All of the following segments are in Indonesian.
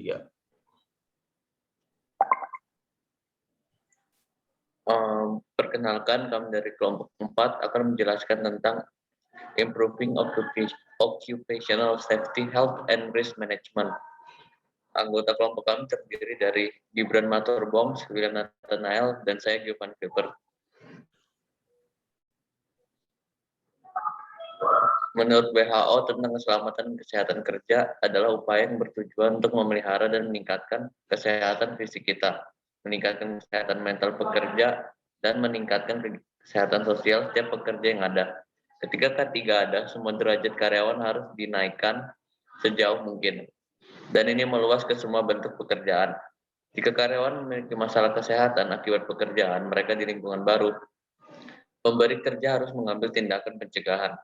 Iya. Perkenalkan, kami dari kelompok 4 akan menjelaskan tentang improving occupational safety, health, and risk management. Anggota kelompok kami terdiri dari Gibran Maturbong, William Nathanael, dan saya Giovanni Weber. Menurut WHO, tentang keselamatan dan kesehatan kerja adalah upaya yang bertujuan untuk memelihara dan meningkatkan kesehatan fisik kita, meningkatkan kesehatan mental pekerja, dan meningkatkan kesehatan sosial setiap pekerja yang ada. Ketika ketiga ada, semua derajat karyawan harus dinaikkan sejauh mungkin. Dan ini meluas ke semua bentuk pekerjaan. Jika karyawan memiliki masalah kesehatan akibat pekerjaan mereka di lingkungan baru, pemberi kerja harus mengambil tindakan pencegahan.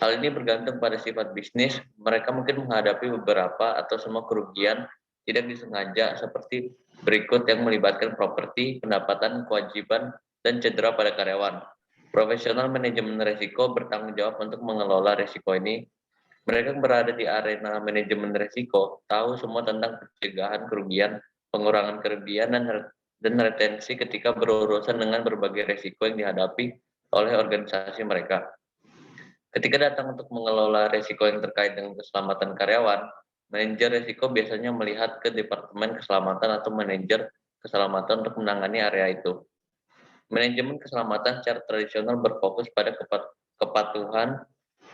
Hal ini bergantung pada sifat bisnis. Mereka mungkin menghadapi beberapa atau semua kerugian tidak disengaja seperti berikut yang melibatkan properti, pendapatan, kewajiban, dan cedera pada karyawan. Profesional manajemen risiko bertanggung jawab untuk mengelola risiko ini. Mereka berada di arena manajemen risiko, tahu semua tentang pencegahan kerugian, pengurangan kerugian, dan retensi ketika berurusan dengan berbagai risiko yang dihadapi oleh organisasi mereka. Ketika datang untuk mengelola risiko yang terkait dengan keselamatan karyawan, manajer risiko biasanya melihat ke Departemen Keselamatan atau manajer keselamatan untuk menangani area itu. Manajemen keselamatan secara tradisional berfokus pada kepatuhan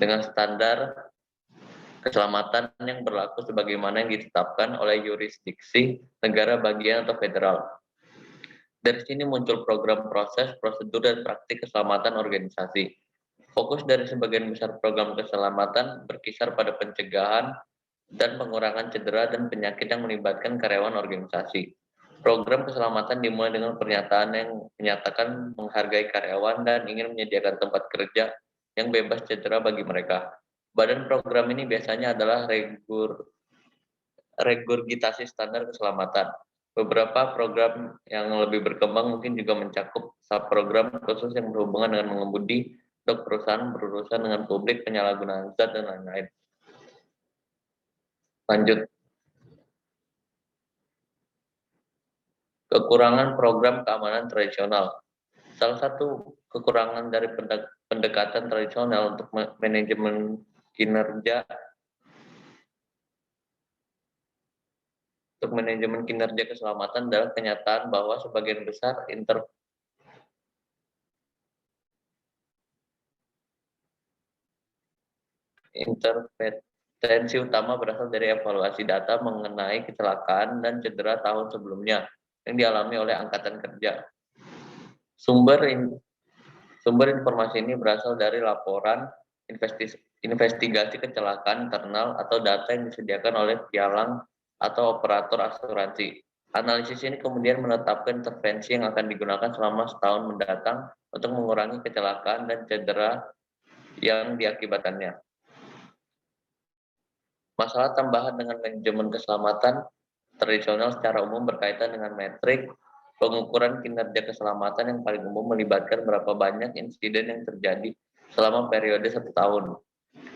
dengan standar keselamatan yang berlaku sebagaimana yang ditetapkan oleh yurisdiksi negara bagian atau federal. Dari sini muncul program, proses, prosedur, dan praktik keselamatan organisasi. Fokus dari sebagian besar program keselamatan berkisar pada pencegahan dan pengurangan cedera dan penyakit yang melibatkan karyawan organisasi. Program keselamatan dimulai dengan pernyataan yang menyatakan menghargai karyawan dan ingin menyediakan tempat kerja yang bebas cedera bagi mereka. Badan program ini biasanya adalah regurgitasi standar keselamatan. Beberapa program yang lebih berkembang mungkin juga mencakup subprogram khusus yang berhubungan dengan mengemudi untuk perusahaan berurusan dengan publik, penyalahgunaan zat, dan lain-lain. Lanjut. Kekurangan program keamanan tradisional. Salah satu kekurangan dari pendekatan tradisional untuk manajemen kinerja keselamatan adalah kenyataan bahwa sebagian besar intervensi utama berasal dari evaluasi data mengenai kecelakaan dan cedera tahun sebelumnya yang dialami oleh angkatan kerja. Sumber informasi ini berasal dari laporan investigasi kecelakaan internal atau data yang disediakan oleh pialang atau operator asuransi. Analisis ini kemudian menetapkan intervensi yang akan digunakan selama setahun mendatang untuk mengurangi kecelakaan dan cedera yang diakibatkannya. Masalah tambahan dengan manajemen keselamatan tradisional secara umum berkaitan dengan metrik pengukuran kinerja keselamatan yang paling umum melibatkan berapa banyak insiden yang terjadi selama periode 1 tahun.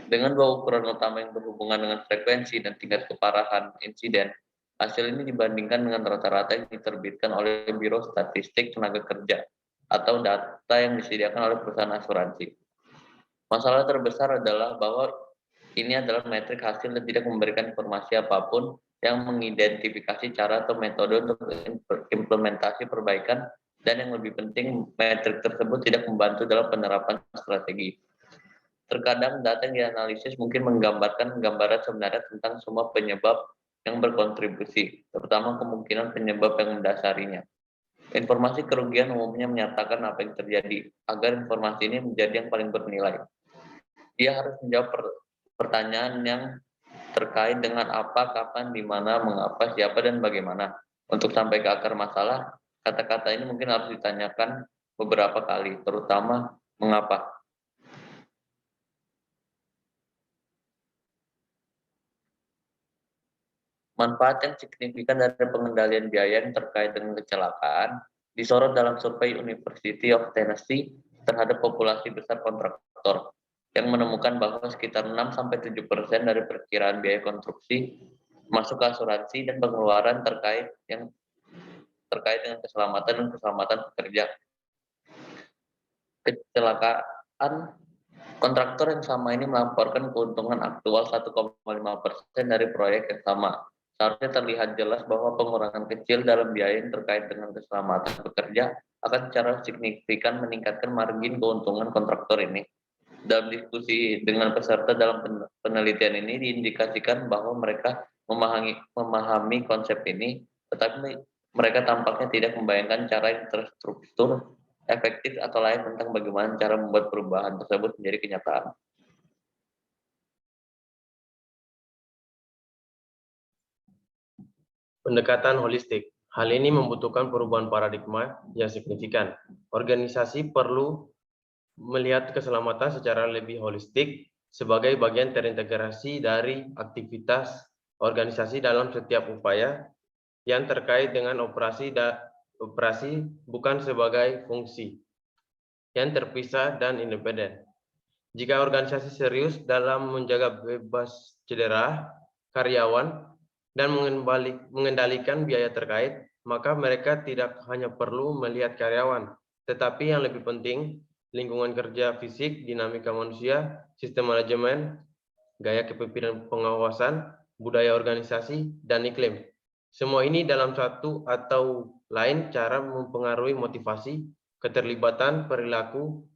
Dengan dua ukuran utama yang berhubungan dengan frekuensi dan tingkat keparahan insiden, hasil ini dibandingkan dengan rata-rata yang diterbitkan oleh Biro Statistik Tenaga Kerja atau data yang disediakan oleh perusahaan asuransi. Masalah terbesar adalah bahwa ini adalah metrik hasil dan tidak memberikan informasi apapun yang mengidentifikasi cara atau metode untuk implementasi perbaikan, dan yang lebih penting, metrik tersebut tidak membantu dalam penerapan strategi. Terkadang data yang dianalisis mungkin menggambarkan gambaran sebenarnya tentang semua penyebab yang berkontribusi, terutama kemungkinan penyebab yang mendasarinya. Informasi kerugian umumnya menyatakan apa yang terjadi, agar informasi ini menjadi yang paling bernilai. Dia harus menjawab pertanyaan yang terkait dengan apa, kapan, di mana, mengapa, siapa, dan bagaimana. Untuk sampai ke akar masalah, kata-kata ini mungkin harus ditanyakan beberapa kali, terutama mengapa. Manfaat yang signifikan dari pengendalian biaya yang terkait dengan kecelakaan disorot dalam survei University of Tennessee terhadap populasi besar kontraktor, yang menemukan bahwa sekitar 6-7% dari perkiraan biaya konstruksi masuk ke asuransi dan pengeluaran terkait dengan keselamatan pekerja. Kecelakaan kontraktor yang sama ini melaporkan keuntungan aktual 1,5% dari proyek yang sama. Seharusnya terlihat jelas bahwa pengurangan kecil dalam biaya yang terkait dengan keselamatan pekerja akan secara signifikan meningkatkan margin keuntungan kontraktor ini. Dalam diskusi dengan peserta dalam penelitian ini diindikasikan bahwa mereka memahami konsep ini, tetapi mereka tampaknya tidak membayangkan cara yang terstruktur, efektif atau lain tentang bagaimana cara membuat perubahan tersebut menjadi kenyataan. Pendekatan holistik. Hal ini membutuhkan perubahan paradigma yang signifikan. Organisasi perlu melihat keselamatan secara lebih holistik sebagai bagian terintegrasi dari aktivitas organisasi dalam setiap upaya yang terkait dengan operasi bukan sebagai fungsi yang terpisah dan independen. Jika organisasi serius dalam menjaga bebas cedera karyawan dan mengendalikan biaya terkait, maka mereka tidak hanya perlu melihat karyawan, tetapi yang lebih penting, lingkungan kerja fisik, dinamika manusia, sistem manajemen, gaya kepemimpinan pengawasan, budaya organisasi, dan iklim. Semua ini dalam satu atau lain cara mempengaruhi motivasi, keterlibatan, perilaku,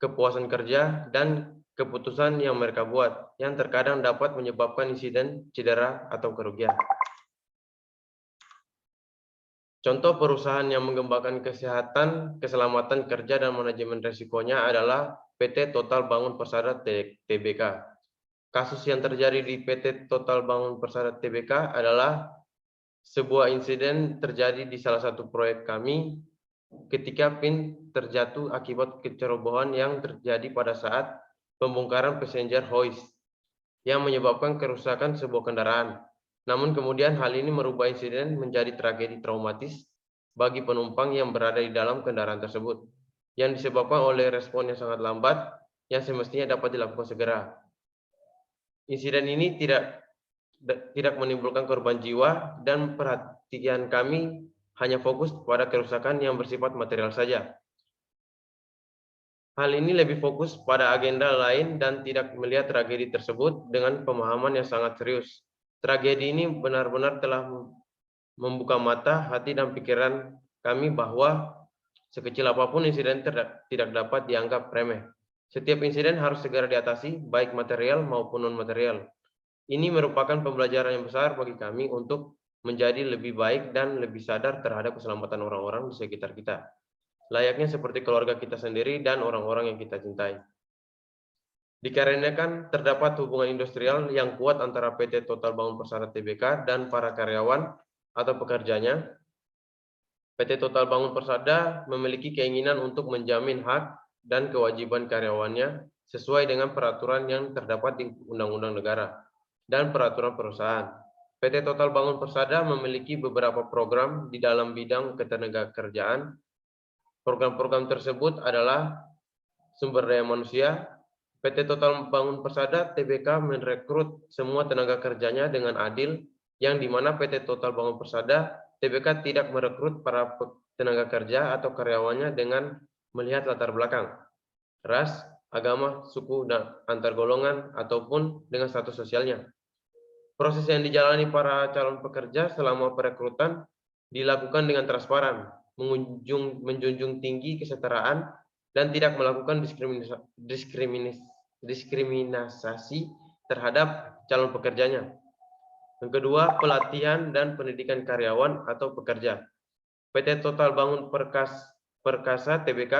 kepuasan kerja, dan keputusan yang mereka buat, yang terkadang dapat menyebabkan insiden, cedera, atau kerugian. Contoh perusahaan yang mengembangkan kesehatan, keselamatan kerja, dan manajemen risikonya adalah PT Total Bangun Persada Tbk. Kasus yang terjadi di PT Total Bangun Persada Tbk adalah sebuah insiden terjadi di salah satu proyek kami ketika pin terjatuh akibat kecerobohan yang terjadi pada saat pembongkaran passenger hoist yang menyebabkan kerusakan sebuah kendaraan. Namun kemudian hal ini merubah insiden menjadi tragedi traumatis bagi penumpang yang berada di dalam kendaraan tersebut, yang disebabkan oleh respon yang sangat lambat yang semestinya dapat dilakukan segera. Insiden ini tidak menimbulkan korban jiwa dan perhatian kami hanya fokus pada kerusakan yang bersifat material saja. Hal ini lebih fokus pada agenda lain dan tidak melihat tragedi tersebut dengan pemahaman yang sangat serius. Tragedi ini benar-benar telah membuka mata, hati, dan pikiran kami bahwa sekecil apapun insiden tidak dapat dianggap remeh. Setiap insiden harus segera diatasi, baik material maupun non-material. Ini merupakan pembelajaran yang besar bagi kami untuk menjadi lebih baik dan lebih sadar terhadap keselamatan orang-orang di sekitar kita, layaknya seperti keluarga kita sendiri dan orang-orang yang kita cintai. Dikarenakan terdapat hubungan industrial yang kuat antara PT Total Bangun Persada Tbk dan para karyawan atau pekerjanya, PT Total Bangun Persada memiliki keinginan untuk menjamin hak dan kewajiban karyawannya sesuai dengan peraturan yang terdapat di Undang-Undang Negara dan peraturan perusahaan. PT Total Bangun Persada memiliki beberapa program di dalam bidang ketenagakerjaan. Program-program tersebut adalah sumber daya manusia. PT Total Bangun Persada Tbk merekrut semua tenaga kerjanya dengan adil, yang dimana PT Total Bangun Persada Tbk tidak merekrut para tenaga kerja atau karyawannya dengan melihat latar belakang, ras, agama, suku, dan antar golongan, ataupun dengan status sosialnya. Proses yang dijalani para calon pekerja selama perekrutan dilakukan dengan transparan, menjunjung tinggi kesetaraan, dan tidak melakukan diskriminasi terhadap calon pekerjanya. Yang kedua, pelatihan dan pendidikan karyawan atau pekerja. PT Total Bangun Perkasa Tbk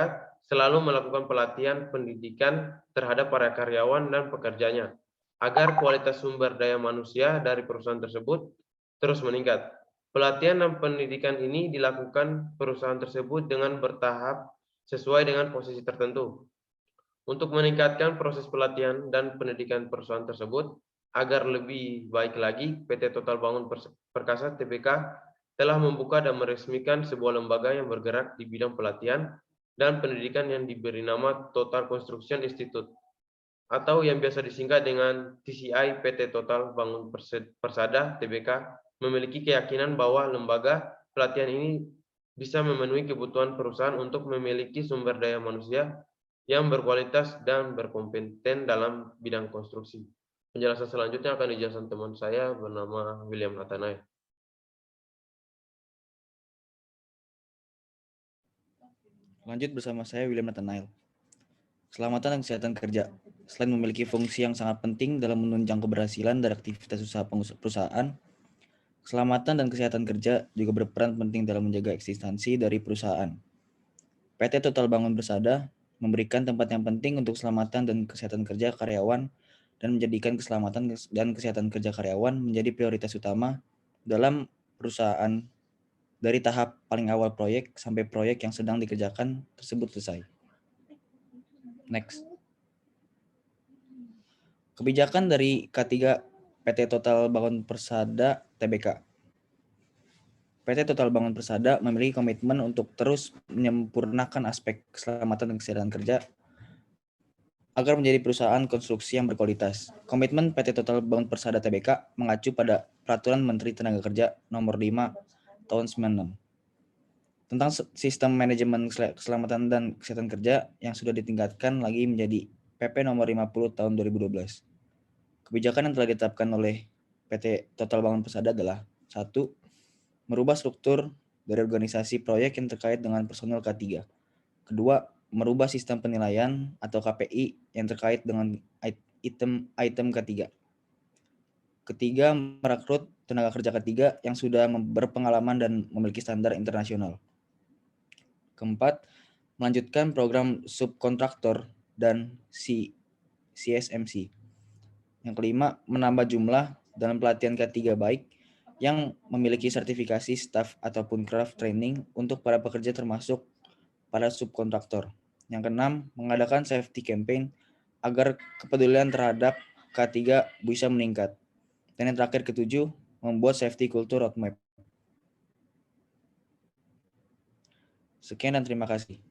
selalu melakukan pelatihan pendidikan terhadap para karyawan dan pekerjanya, agar kualitas sumber daya manusia dari perusahaan tersebut terus meningkat. Pelatihan dan pendidikan ini dilakukan perusahaan tersebut dengan bertahap sesuai dengan posisi tertentu. Untuk meningkatkan proses pelatihan dan pendidikan perusahaan tersebut agar lebih baik lagi, PT Total Bangun Perkasa Tbk telah membuka dan meresmikan sebuah lembaga yang bergerak di bidang pelatihan dan pendidikan yang diberi nama Total Construction Institute. atau yang biasa disingkat dengan TCI PT Total Bangun Persada Tbk memiliki keyakinan bahwa lembaga pelatihan ini bisa memenuhi kebutuhan perusahaan untuk memiliki sumber daya manusia yang berkualitas dan berkompeten dalam bidang konstruksi. Penjelasan selanjutnya akan dijelaskan teman saya bernama William Nathanael. Lanjut bersama saya William Nathanael. Keselamatan dan kesehatan kerja. Selain memiliki fungsi yang sangat penting dalam menunjang keberhasilan dari aktivitas usaha perusahaan, keselamatan dan kesehatan kerja juga berperan penting dalam menjaga eksistensi dari perusahaan. PT Total Bangun Persada memberikan tempat yang penting untuk keselamatan dan kesehatan kerja karyawan dan menjadikan keselamatan dan kesehatan kerja karyawan menjadi prioritas utama dalam perusahaan dari tahap paling awal proyek sampai proyek yang sedang dikerjakan tersebut selesai. Next. Kebijakan dari K3 PT Total Bangun Persada Tbk. PT Total Bangun Persada memiliki komitmen untuk terus menyempurnakan aspek keselamatan dan kesehatan kerja agar menjadi perusahaan konstruksi yang berkualitas. Komitmen PT Total Bangun Persada Tbk mengacu pada Peraturan Menteri Tenaga Kerja Nomor 5 Tahun 96 tentang sistem manajemen keselamatan dan kesehatan kerja yang sudah ditingkatkan lagi menjadi PP Nomor 50 Tahun 2012. Kebijakan yang telah ditetapkan oleh PT Total Bangun Persada adalah 1. Merubah struktur dari organisasi proyek yang terkait dengan personil K3. Kedua, merubah sistem penilaian atau KPI yang terkait dengan item K3. Ketiga, merekrut tenaga kerja K3 yang sudah berpengalaman dan memiliki standar internasional. Keempat, melanjutkan program subkontraktor dan CSMC. Yang kelima, menambah jumlah dalam pelatihan K3 baik yang memiliki sertifikasi staff ataupun craft training untuk para pekerja termasuk para subkontraktor. Yang keenam, mengadakan safety campaign agar kepedulian terhadap K3 bisa meningkat. Dan yang terakhir ketujuh, membuat safety culture roadmap. Sekian dan terima kasih.